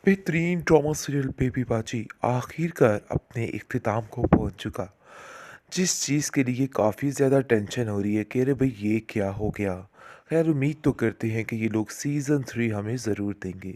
बेहतरीन drama serial baby बाजी आखिरकार अपने इख्तिताम को पहुंच चुका। जिस चीज़ के लिए काफ़ी ज़्यादा टेंशन हो रही है कि अरे भाई ये क्या हो गया। खैर उम्मीद तो करते हैं कि ये लोग सीज़न 3 हमें ज़रूर देंगे।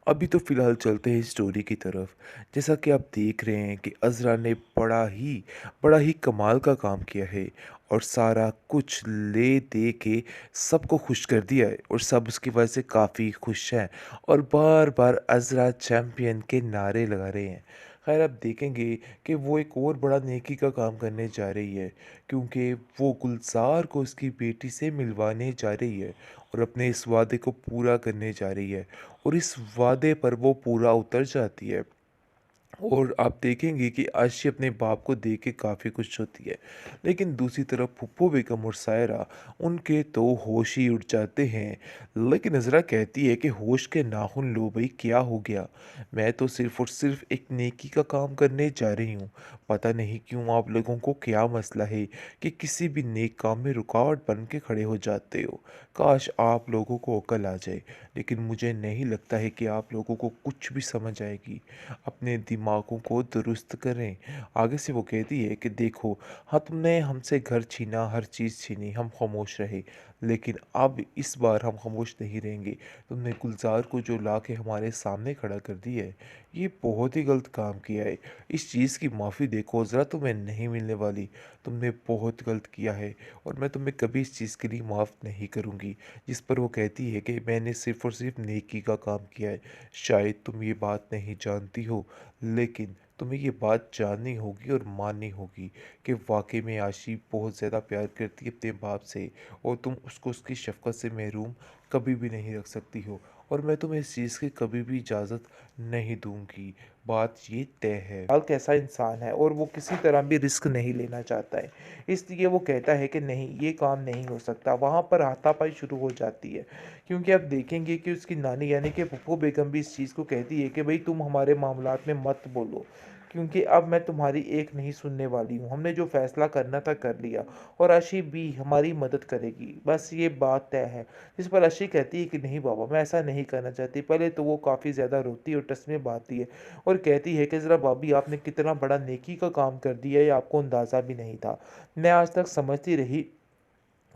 अभी तो फ़िलहाल चलते हैं स्टोरी की तरफ। जैसा कि आप देख रहे हैं कि अज़रा ने बड़ा ही कमाल का काम किया है और सारा कुछ ले दे के सबको खुश कर दिया है और सब उसकी वजह से काफ़ी खुश हैं और बार-बार अज़रा चैंपियन के नारे लगा रहे हैं। खैर आप देखेंगे कि वो एक और बड़ा नेकी का काम करने जा रही है क्योंकि वो गुलज़ार को उसकी बेटी से मिलवाने जा रही है और अपने इस वादे को पूरा करने जा रही है और इस वादे पर वो पूरा उतर जाती है। और आप देखेंगे कि आशी अपने बाप को देख के काफ़ी खुश होती है। लेकिन दूसरी तरफ फूफो बेगम और सायरा उनके तो होश ही उड़ जाते हैं। लेकिन नज़रा कहती है कि होश के नाखून लो भई क्या हो गया? मैं तो सिर्फ़ और सिर्फ़ एक नेकी का काम करने जा रही हूँ। पता नहीं क्यों आप लोगों को क्या मसला है कि किसी भी नेक काम में रुकावट बन के खड़े हो जाते हो। काश आप लोगों को अक्ल आ जाए। लेकिन मुझे नहीं लगता है कि आप लोगों को कुछ भी समझ आएगी। अपने दिमागों को दुरुस्त करें। आगे से वो कहती है कि देखो, हाँ तुमने हमसे घर छीना, हर चीज़ छीनी, हम खामोश रहे। लेकिन अब इस बार हम खामोश नहीं रहेंगे। तुमने गुलज़ार को जो ला के हमारे सामने खड़ा कर दिया है, ये बहुत ही गलत काम किया है। इस चीज़ की माफ़ी देखो ज़रा तुम्हें नहीं मिलने वाली। तुमने बहुत गलत किया है और मैं तुम्हें कभी इस चीज़ के लिए माफ़ नहीं करूँगी। जिस पर वो कहती है कि मैंने सिर्फ़ और सिर्फ़ नेकी का काम किया है। शायद तुम ये बात नहीं जानती हो, लेकिन तुम्हें ये बात जाननी होगी और माननी होगी कि वाक़ई में आशी बहुत ज़्यादा प्यार करती है अपने बाप से और तुम उसको उसकी शफ़क़त से महरूम कभी भी नहीं रख सकती हो और मैं तुम्हें इस चीज़ की कभी भी इजाज़त नहीं दूँगी। बात ये तय है। लाल कैसा इंसान है और वो किसी तरह भी रिस्क नहीं लेना चाहता है। इसलिए वो कहता है कि नहीं, ये काम नहीं हो सकता। वहाँ पर हाथापाई शुरू हो जाती है। क्योंकि आप देखेंगे कि उसकी नानी यानी कि फूफो बेगम भी इस चीज़ को कहती है कि भई तुम हमारे मामलात में मत बोलो, क्योंकि अब मैं तुम्हारी एक नहीं सुनने वाली हूँ। हमने जो फ़ैसला करना था कर लिया और आशी भी हमारी मदद करेगी। बस ये बात तय है। जिस पर आशी कहती है कि नहीं बाबा, मैं ऐसा नहीं करना चाहती। पहले तो वो काफ़ी ज़्यादा रोती और टसमें बाँधती है और कहती है कि ज़रा भाभी, आपने कितना बड़ा नेकी का काम कर दिया, ये आपको अंदाज़ा भी नहीं था। मैं आज तक समझती रही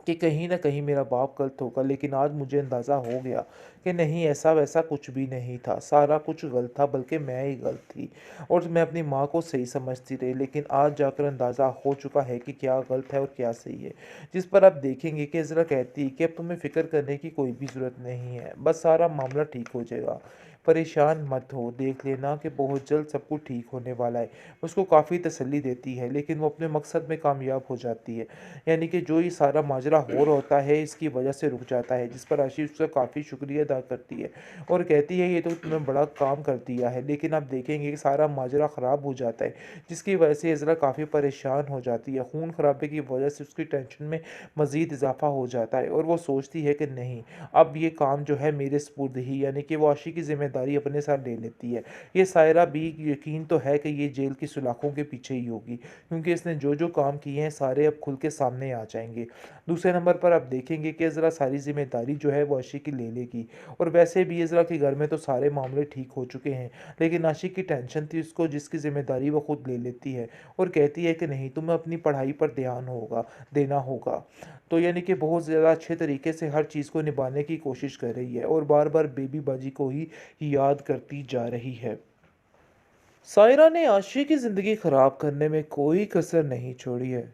कि कहीं न कहीं मेरा बाप गलत होगा, लेकिन आज मुझे अंदाज़ा हो गया कि नहीं, ऐसा-वैसा कुछ भी नहीं था। सारा कुछ गलत था, बल्कि मैं ही गलत थी और मैं अपनी माँ को सही समझती रही, लेकिन आज जाकर अंदाज़ा हो चुका है कि क्या गलत है और क्या सही है। जिस पर आप देखेंगे कि इज़रा कहती है कि अब तुम्हें फ़िक्र करने की कोई भी ज़रूरत नहीं है, बस सारा मामला ठीक हो जाएगा। परेशान मत हो, देख लेना कि बहुत जल्द सब कुछ ठीक होने वाला है। उसको काफ़ी तसल्ली देती है, लेकिन वो अपने मकसद में कामयाब हो जाती है। यानी कि जो ये सारा माजरा हो रहा होता है, इसकी वजह से रुक जाता है, जिस पर आशीष उसका काफ़ी शुक्रिया अदा करती है और कहती है ये तो तुमने बड़ा काम कर दिया है। लेकिन आप देखेंगे कि सारा माजरा ख़राब हो जाता है, जिसकी वजह से इज़रा काफ़ी परेशान हो जाती है। खून खराबे की वजह से उसकी टेंशन में मज़ीद इजाफ़ा हो जाता है और वो सोचती है कि नहीं, अब ये काम जो है मेरे सपुर्द ही, यानी कि वो आशी की ज़िम्मेदारी अपने साथ ले लेती है। ये सायरा भी यकीन तो है कि ये जेल की सलाखों के पीछे ही होगी, क्योंकि इसने जो-जो काम किए हैं सारे अब खुल के सामने आ जाएँगे। दूसरे नंबर पर आप देखेंगे कि इज़रा सारी ज़िम्मेदारी जो है वो आशिक़ की ले लेगी और वैसे भी इज़रा के घर में तो सारे मामले ठीक हो चुके हैं। लेकिन आशिक़ की टेंशन थी उसको, जिसकी ज़िम्मेदारी वो खुद ले लेती है और कहती है कि नहीं, तुम्हें अपनी पढ़ाई पर ध्यान देना होगा। तो यानी कि बहुत ज़्यादा अच्छे तरीके से हर चीज़ को निभाने की कोशिश कर रही है और बार-बार बेबी बाजी को ही याद करती जा रही है। सायरा ने आशी की ज़िंदगी ख़राब करने में कोई कसर नहीं छोड़ी है।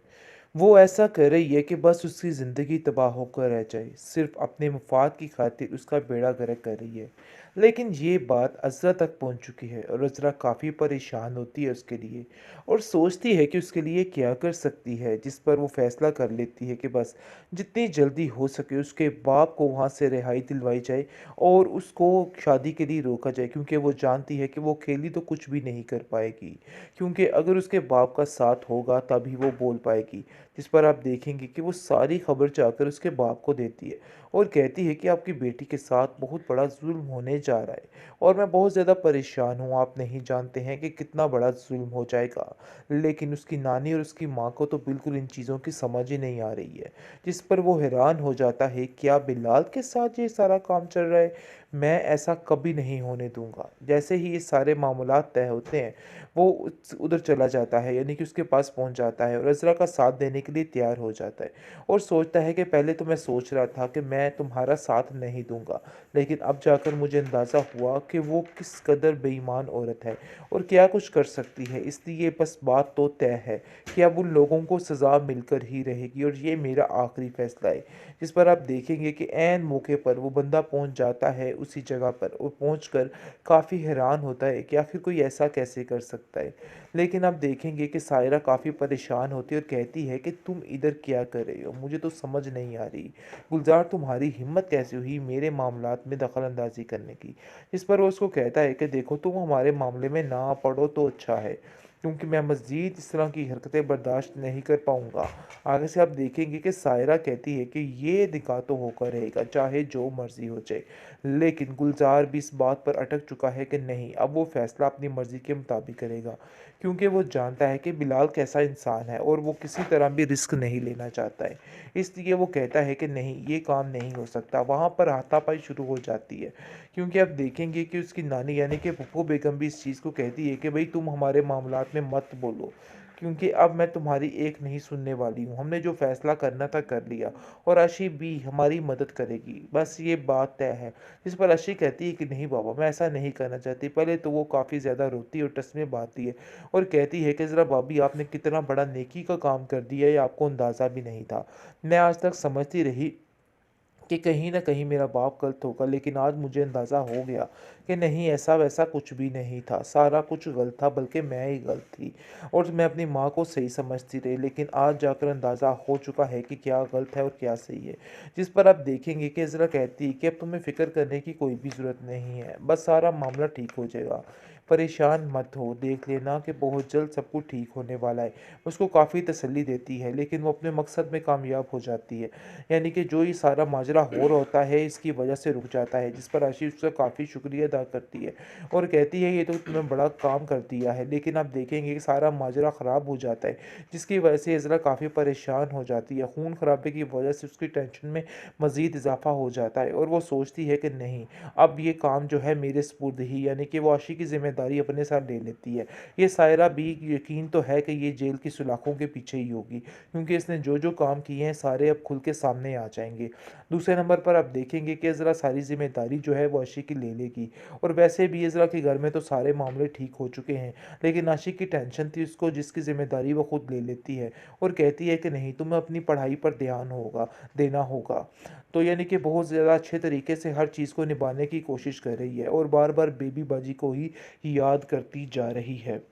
वो ऐसा कर रही है कि बस उसकी ज़िंदगी तबाह होकर रह जाए, सिर्फ़ अपने मफ़ाद की खातिर उसका बेड़ा गर्क कर रही है। लेकिन ये बात अज़रा तक पहुँच चुकी है और अज़रा काफ़ी परेशान होती है उसके लिए और सोचती है कि उसके लिए क्या कर सकती है, जिस पर वो फ़ैसला कर लेती है कि बस जितनी जल्दी हो सके उसके बाप को वहाँ से रिहाई दिलवाई जाए और उसको शादी के लिए रोका जाए, क्योंकि वो जानती है कि वो अकेली तो कुछ भी नहीं कर पाएगी, क्योंकि अगर उसके बाप का साथ होगा तभी वो बोल पाएगी। जिस पर आप देखेंगे कि वो सारी खबर जाकर उसके बाप को देती है और कहती है कि आपकी बेटी के साथ बहुत बड़ा जुल्म होने जा रहा है और मैं बहुत ज़्यादा परेशान हूँ। आप नहीं जानते हैं कि कितना बड़ा जुल्म हो जाएगा। लेकिन उसकी नानी और उसकी माँ को तो बिल्कुल इन चीज़ों की समझ ही नहीं आ रही है, जिस पर वो हैरान हो जाता है, क्या बिलाल के साथ ये सारा काम चल रहा है? मैं ऐसा कभी नहीं होने दूँगा। जैसे ही ये सारे मामूलात तय होते हैं, वो उधर चला जाता है, यानी कि उसके पास पहुँच जाता है और अज़रा का साथ देने के लिए तैयार हो जाता है और सोचता है कि पहले तो मैं सोच रहा था कि मैं तुम्हारा साथ नहीं दूँगा, लेकिन अब जाकर मुझे अंदाज़ा हुआ कि वो किस कदर बेईमान औरत है और क्या कुछ कर सकती है। इसलिए बस बात तो तय है कि अब उन लोगों को सज़ा मिलकर ही रहेगी और ये मेरा आखिरी फ़ैसला है। जिस पर आप देखेंगे कि ऐन मौके पर वो बंदा पहुँच जाता है उसी जगह पर और पहुँचकर काफ़ी हैरान होता है कि आखिर कोई ऐसा कैसे कर सकता है। लेकिन आप देखेंगे कि सायरा काफ़ी परेशान होती है और कहती है कि तुम इधर क्या कर रहे हो? मुझे तो समझ नहीं आ रही। गुलज़ार, तुम्हारी हिम्मत कैसे हुई मेरे मामलात में दखल अंदाज़ी करने की? इस पर वो उसको कहता है कि देखो, तुम हमारे मामले में ना पड़ो तो अच्छा है, क्योंकि मैं मज़ीद इस तरह की हरकतें बर्दाश्त नहीं कर पाऊँगा। आगे से आप देखेंगे कि सायरा कहती है कि ये निकाह तो होकर रहेगा, चाहे जो मर्ज़ी हो जाए। लेकिन गुलज़ार भी इस बात पर अटक चुका है कि नहीं, अब वो फ़ैसला अपनी मर्ज़ी के मुताबिक करेगा, क्योंकि वो जानता है कि बिलाल कैसा इंसान है और वो किसी तरह भी रिस्क नहीं लेना चाहता है। इसलिए वो कहता है कि नहीं, ये काम नहीं हो सकता। वहाँ पर हाथापाई शुरू हो जाती है, क्योंकि आप देखेंगे कि उसकी नानी यानी कि पप्पू बेगम भी इस चीज़ को कहती है कि भई तुम हमारे मामलात में मत बोलो, क्योंकि अब मैं तुम्हारी एक नहीं सुनने वाली हूँ। हमने जो फ़ैसला करना था कर लिया और अर्शी भी हमारी मदद करेगी। बस ये बात तय है। जिस पर अर्शी कहती है कि नहीं बाबा, मैं ऐसा नहीं करना चाहती। पहले तो वो काफ़ी ज़्यादा रोती है और टसमें बाँधती है और कहती है कि ज़रा भाभी, आपने कितना बड़ा नेकी का काम कर दिया, ये आपको अंदाज़ा भी नहीं था। मैं आज तक समझती रही कि कहीं न कहीं मेरा बाप गलत होगा, लेकिन आज मुझे अंदाज़ा हो गया कि नहीं, ऐसा-वैसा कुछ भी नहीं था। सारा कुछ गलत था, बल्कि मैं ही गलत थी और मैं अपनी माँ को सही समझती रही, लेकिन आज जाकर अंदाज़ा हो चुका है कि क्या गलत है और क्या सही है। जिस पर आप देखेंगे कि इज़रा कहती है कि अब तुम्हें फ़िक्र करने की कोई भी ज़रूरत नहीं है, बस सारा मामला ठीक हो जाएगा। परेशान मत हो, देख लेना कि बहुत जल्द सब कुछ ठीक होने वाला है। उसको काफ़ी तसल्ली देती है, लेकिन वो अपने मकसद में कामयाब हो जाती है। यानी कि जो ये सारा माजरा हो रहा होता है, इसकी वजह से रुक जाता है, जिस पर आशीष उसका काफ़ी शुक्रिया अदा करती है और कहती है ये तो तुमने बड़ा काम कर दिया है। लेकिन आप देखेंगे कि सारा माजरा ख़राब हो जाता है, जिसकी वजह से इज़रा काफ़ी परेशान हो जाती है। खून खराबे की वजह से उसकी टेंशन में मज़ीद इजाफ़ा हो जाता है और वो सोचती है कि नहीं, अब ये काम जो है मेरे सुपुर्द ही, यानी कि वो आशी की ज़िम्मेदारी अपने साथ ले लेती है। ये सायरा भी यकीन तो है कि ये जेल की सलाखों के पीछे ही होगी, क्योंकि इसने जो-जो काम किए हैं सारे अब खुल के सामने आ जाएँगे। दूसरे नंबर पर आप देखेंगे कि इज़रा सारी ज़िम्मेदारी जो है वो आशिक़ की ले लेगी और वैसे भी इज़रा के घर में तो सारे मामले ठीक हो चुके हैं, लेकिन आशिक़ की टेंशन थी उसको, जिसकी ज़िम्मेदारी वो खुद ले लेती है और कहती है कि नहीं, तुम्हें अपनी पढ़ाई पर ध्यान देना होगा। तो यानी कि बहुत ज़्यादा अच्छे तरीके से हर चीज़ को निभाने की कोशिश कर रही है और बार-बार बेबी बाजी को ही याद करती जा रही है।